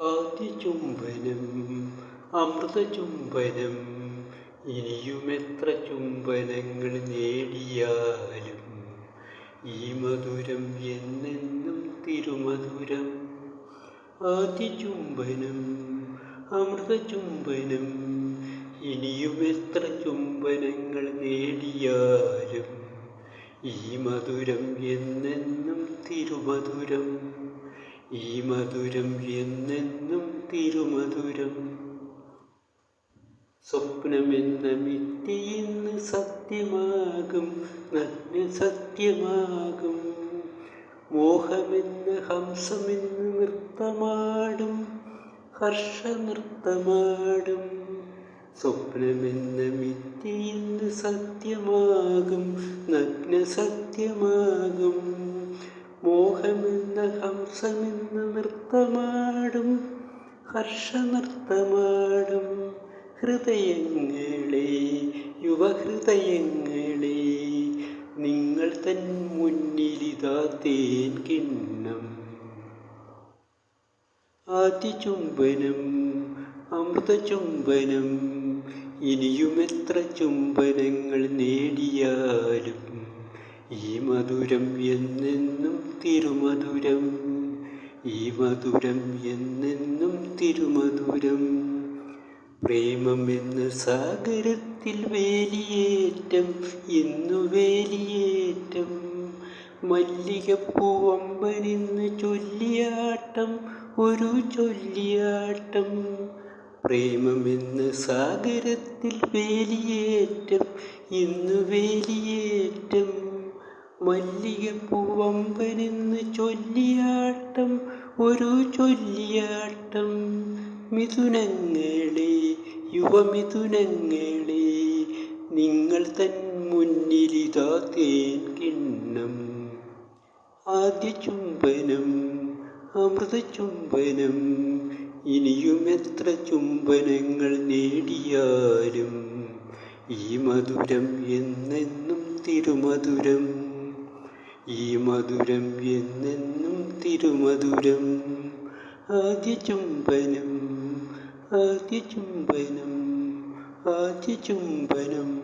ആദ്യ ചുംബനം അമൃത ചുംബനം, ഇനിയുമെത്ര ചുംബനങ്ങൾ നേടിയാലും ഈ മധുരം എന്നെന്നും തിരുമധുരം. ആദ്യ ചുംബനം അമൃത ചുംബനം, ഇനിയുമെത്ര ചുംബനങ്ങൾ നേടിയാലും ഈ മധുരം എന്നെന്നും തിരുമധുരം. ഈ മധുരം എന്നെന്നും തിരുമധുരം. സ്വപ്നമെന്ന മിഥ്യയിന്ന് സത്യമാകും, നഗ്ന സത്യമാകും. മോഹമെന്ന ഹംസമെന്ന് നൃത്തമാടും, ഹർഷനൃത്തമാടും. സ്വപ്നമെന്ന മിഥ്യയിന്ന് സത്യമാകും, നഗ്ന സത്യമാകും. മോഹമെന്ന ഹംസമെന്ന് നൃത്തമാടും, ഹർഷനൃത്തമാടും. ഹൃദയങ്ങളെ, യുവഹൃദയങ്ങളെ, നിങ്ങൾ തൻ മുന്നിലിതാ തേൻ കിണ്ണം. ആദ്യ ചുംബനം അമൃത ചുംബനം, ഇനിയുമെത്ര ചുംബനങ്ങൾ നേടിയാലും ഈ മധുരം എന്നെന്നും തിരുമധുരം. ഈ മധുരം എന്നെന്നും തിരുമധുരം. പ്രേമമെന്ന സാഗരത്തിൽ വേലിയേറ്റം, ഇന്നു വേലിയേറ്റം. മല്ലികപ്പൂവമ്പനിന്ന് ചൊല്ലിയാട്ടം, ഒരു ചൊല്ലിയാട്ടം. പ്രേമമെന്ന സാഗരത്തിൽ വേലിയേറ്റം, ഇന്നു വേലിയേറ്റം. മല്ലികപ്പൂവമ്പനിന്ന് ചൊല്ലിയാട്ടം, ഒരു ചൊല്ലിയാട്ടം. മിഥുനങ്ങളെ, യുവമിഥുനങ്ങളെ, നിങ്ങൾ തൻ മുന്നിലിതാ തേൻ കിണ്ണം. ആദ്യ ചുംബനം അമൃത ചുംബനം, ഇനിയുമെത്ര ചുംബനങ്ങൾ നേടിയാലും ഈ മധുരം എന്നെന്നും തിരുമധുരം. ഈ മധുരം എന്നെന്നും തിരുമധുരം. ആദ്യ ചുംബനം ആദ്യ ചുംബനം ആദ്യ ചുംബനം.